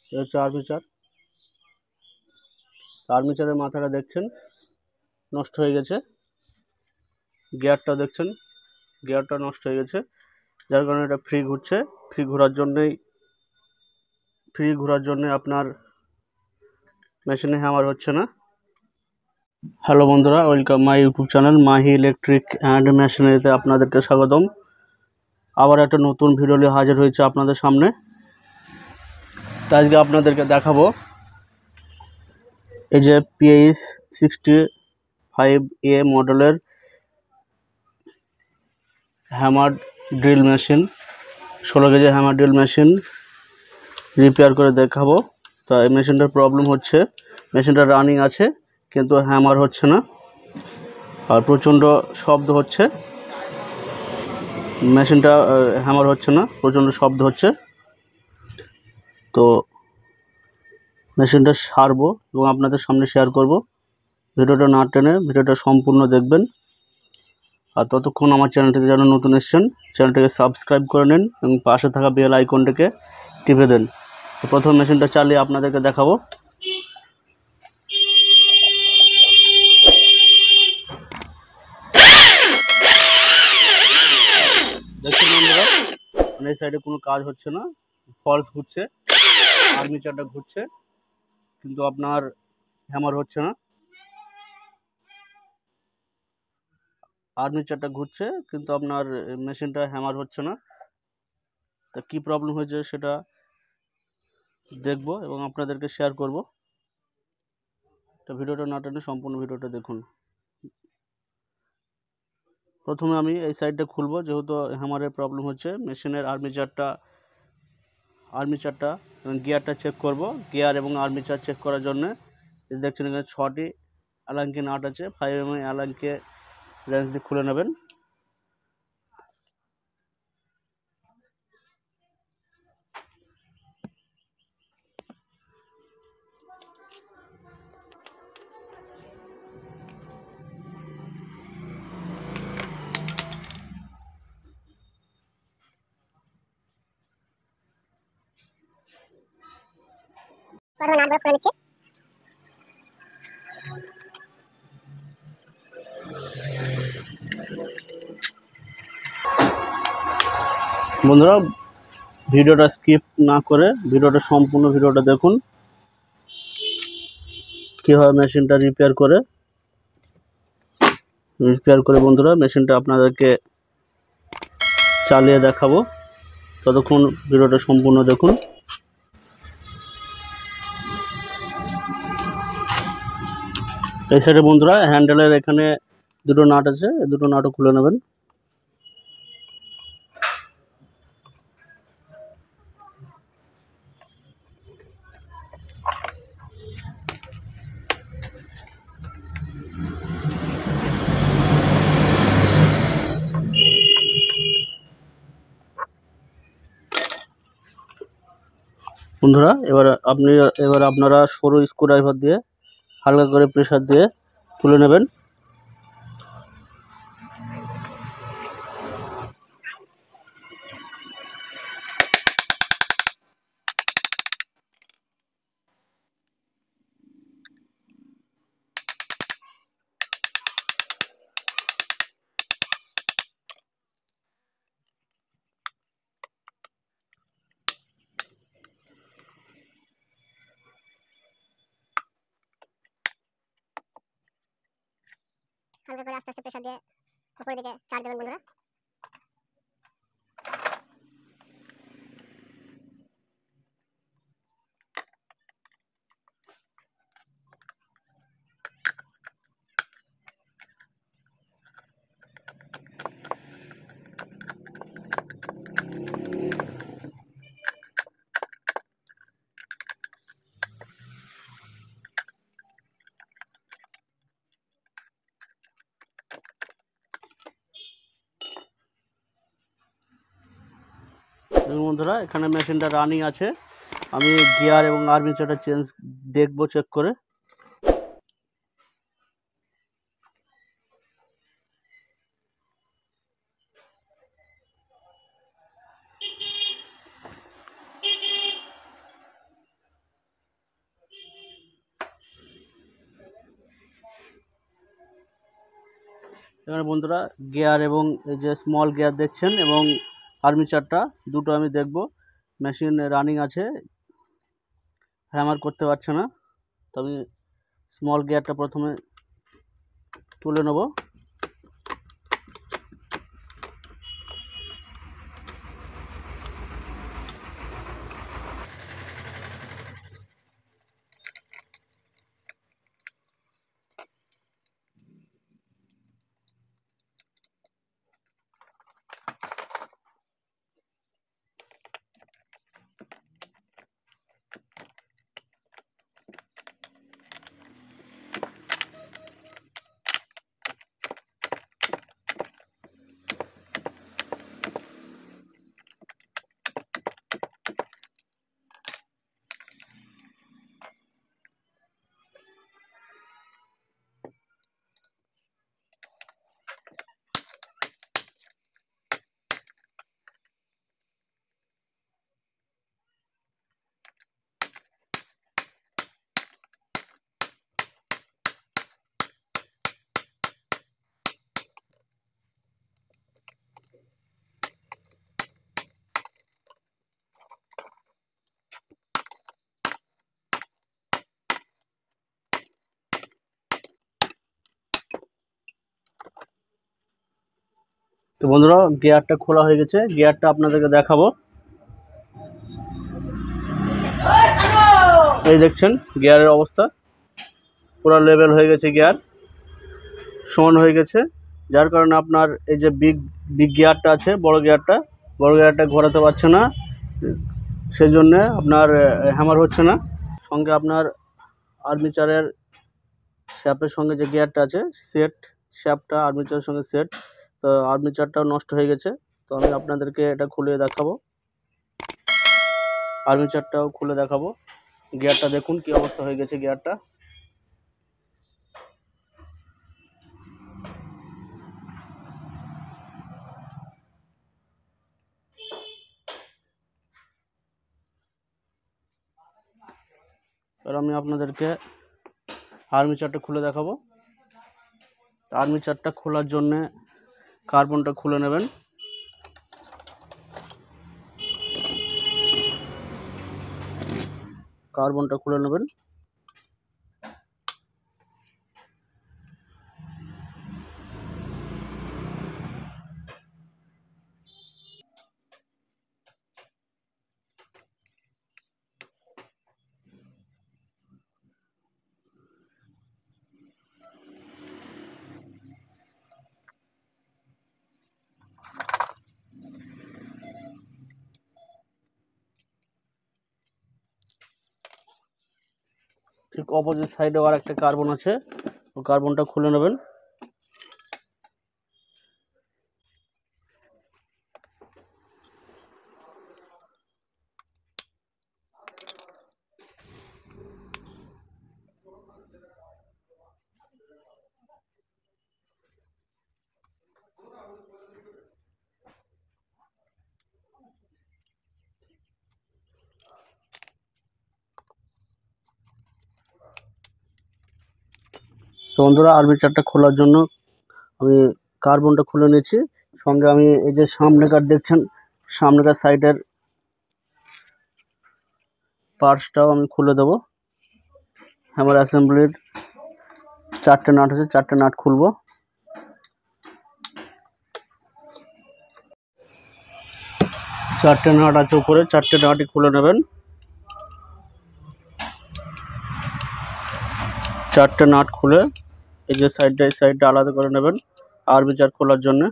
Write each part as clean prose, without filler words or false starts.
এটা হচ্ছে আর্মেচারের মাথাটা দেখছেন নষ্ট হয়ে গেছে। গিয়ারটা দেখছেন, গিয়ারটা নষ্ট হয়ে গেছে, যার কারণে এটা ফ্রি ঘুরছে। ফ্রি ঘোরার জন্যে আপনার মেশিনে হ্যামার হচ্ছে না। হ্যালো বন্ধুরা, welcome my YouTube channel Mahi electric and মেশিনারিতে আপনাদেরকে স্বাগতম। আবার একটা নতুন ভিডিও নিয়ে হাজির হয়েছে আপনাদের সামনে। তাই আজকে আপনাদেরকে দেখাবো এই যে PAS 65A মডেলের hammer drill machine, 16 KG hammer drill machine repair করে দেখাবো। তো এই মেশিনটার প্রবলেম হচ্ছে, মেশিনটা রানিং আছে কিন্তু হ্যামার হচ্ছে না, আর প্রচণ্ড শব্দ হচ্ছে। মেশিনটা হ্যামার হচ্ছে না, প্রচণ্ড শব্দ হচ্ছে। তো মেশিনটা সারবো এবং আপনাদের সামনে শেয়ার করব। ভিডিওটা না টেনে ভিডিওটা সম্পূর্ণ দেখবেন। আর ততক্ষণ আমার চ্যানেলটিতে যারা নতুন এসেছেন, চ্যানেলটিকে সাবস্ক্রাইব করে নিন এবং পাশে থাকা বেল আইকনটিকে টিপে দেন। তো প্রথম মেশিনটা চালিয়ে আপনাদেরকে দেখাবো। দেখছেন বন্ধুরা, মানে এই সাইডে কোনো কাজ হচ্ছে না, ফলস ঘুরছে, আর্মেচারটা ঘুরছে কিন্তু আপনার হ্যামার হচ্ছে না। আর্মেচারটা ঘুরছে কিন্তু আপনার মেশিনটা হ্যামার হচ্ছে না। তা কী প্রবলেম হয়েছে সেটা দেখব এবং আপনাদেরকে শেয়ার করব। তো ভিডিওটা না টেনে সম্পূর্ণ ভিডিওটা দেখুন। প্রথমে আমি এই সাইডটা খুলবো, যেহেতু হ্যামারের প্রবলেম হচ্ছে। মেশিনের আর্মেচারটা এবং গিয়ারটা চেক করব। গিয়ার এবং আর্মেচার চেক করার জন্য দেখছেন এখানে 6টি অ্যালাঙ্কি নাট আছে। 5 mm অ্যালাঙ্কে রেঞ্জ দিয়ে খুলে নেবেন। বন্ধুরা, ভিডিওটা স্কিপ না করে ভিডিওটা সম্পূর্ণ ভিডিওটা দেখুন, কীভাবে মেশিনটা রিপেয়ার করে বন্ধুরা মেশিনটা আপনাদেরকে চালিয়ে দেখাবো। ততক্ষণ ভিডিওটা সম্পূর্ণ দেখুন। এই সাইডে বন্ধুরা হ্যান্ডেলের এখানে দুটো নাট আছে, এই দুটো নাটও খুলে নেবেন। বন্ধুরা এবার আপনারা সরু স্ক্রুড্রাইভার দিয়ে হালকা করে প্রেসার দিয়ে তুলে নেবেন। হালকা করে আস্তে আস্তে প্রেসার দিয়ে উপরের দিকে চাপ দেবেন বন্ধুরা। দেখুন বন্ধুরা, এখানে মেশিনটা রানিং আছে। আমি গিয়ার এবং আর্মেচারটা দেখবো চেক করে। এখানে বন্ধুরা গিয়ার এবং এই যে স্মল গিয়ার দেখছেন এবং আর্মিচারটা দুটো আমি দেখব। মেশিন রানিং আছে, হ্যামার করতে পারছে না, তো আমি স্মল গিয়ারটা প্রথমে তুলে নেব। তো বন্ধুরা গিয়ারটা খোলা হয়ে গেছে, গিয়ারটা আপনাদেরকে দেখাবো। এই দেখছেন গিয়ারের অবস্থা, পুরো লেভেল হয়ে গেছে, গিয়ার সমান হয়ে গেছে, যার কারণে আপনার এই যে বিগ গিয়ারটা আছে, বড় গিয়ারটা ঘোরাতে পারছে না, সেজন্য আপনার হ্যামার হচ্ছে না। সঙ্গে আপনার আর্মিচারের শ্যাপের সঙ্গে যে গিয়ারটা আছে সেট, শ্যাপটা আর্মিচারের সঙ্গে সেট, তো আর্মিচারটাও নষ্ট হয়ে গেছে। তো আমি আপনাদেরকে এটা খুলে দেখাবো, আর্মিচারটাও খুলে দেখাবো। গিয়ারটা দেখুন কি অবস্থা হয়ে গেছে গিয়ারটা। এবার আমি আপনাদেরকে আর্মিচারটা খুলে দেখাবো। আর্মিচারটা খোলার জন্যে কার্বনটা খুলে নেবেন। কার্বনটা খুলে নেবেন। ঠিক অপোজিট সাইডে আর একটা কার্বন আছে, ও কার্বনটা খুলে নেবেন। তো বন্ধুরা আর্মিচারটা খোলার জন্য আমি কার্বনটা খুলে নিয়েছি, সঙ্গে আমি এই যে সামনেকার দেখছেন, সামনেকার সাইডের পার্টসটাও আমি খুলে দেবো। হ্যামার অ্যাসেম্বলির 4টে নাট আছে, 4টে নাট খুলবো। চারটে নাট আছে উপরে, 4টে নাটই খুলে নেবেন। 4টে নাট খুলে এই যে সাইডটা আলাদা করে নেবেন আর্মিচার খোলার জন্য।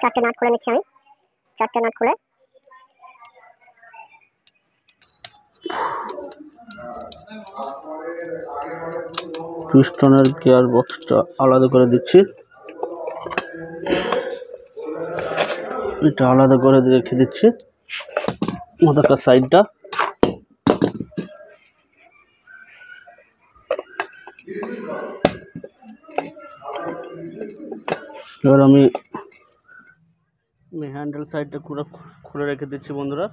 চারটে নাট খুলে নিচ্ছি আমি। 4টে নাট খুলে পিস্টনের গিয়ার বক্সটা আলাদা করে দিচ্ছি, এটা আলাদা করে রেখে দিচ্ছি মাথাকার সাইডটা। এবার আমি হ্যান্ডেল সাইডটা পুরো খুলে রেখে দিচ্ছি বন্ধুরা।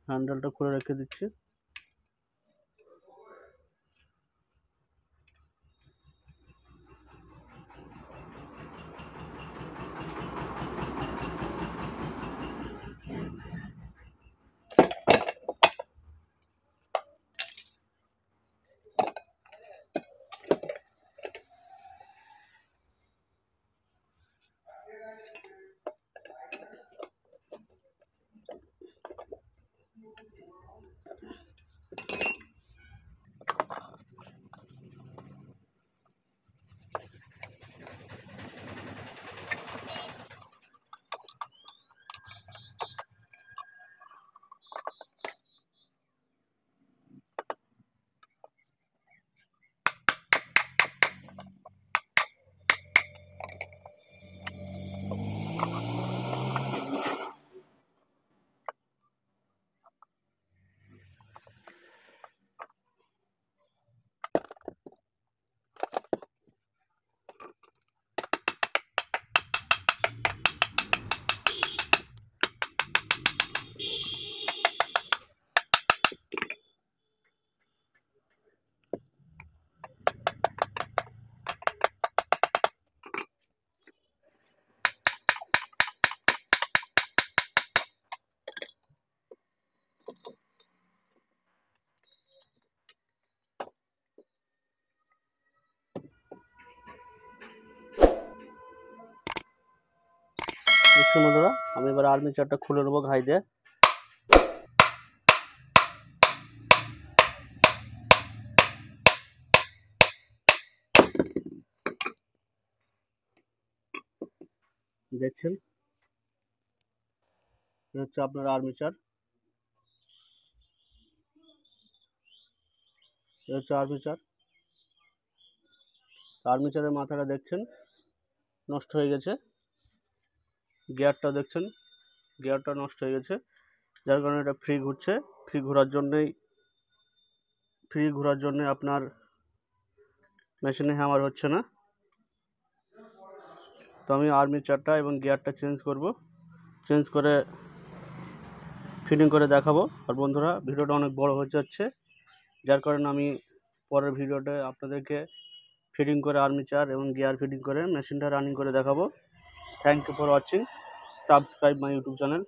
হ্যান্ডেলটা খুলে রেখে দিচ্ছি। দেখছেন বন্ধুরা, আমি এবার আর্মেচারটা খুলে নেবো ঘাই দিয়ে। দেখছেন, এটা হচ্ছে আপনার আর্মেচার। এটা হচ্ছে আর্মেচারের মাথাটা দেখছেন নষ্ট হয়ে গেছে। গিয়ারটা দেখছেন, গিয়ারটা নষ্ট হয়ে গেছে, যার কারণে এটা ফ্রি ঘুরছে। ফ্রি ঘোরার জন্যে আপনার মেশিনে হ্যামার হচ্ছে না। তো আমি আর্মেচারটা এবং গিয়ারটা চেঞ্জ করে ফিটিং করে দেখাবো। আর বন্ধুরা, ভিডিওটা অনেক বড় হয়ে যাচ্ছে, যার কারণে আমি পরের ভিডিওতে আপনাদেরকে ফিটিং করে আর্মেচার এবং গিয়ার ফিটিং করে মেশিনটা রানিং করে দেখাবো। Thank you for watching. Subscribe my YouTube channel.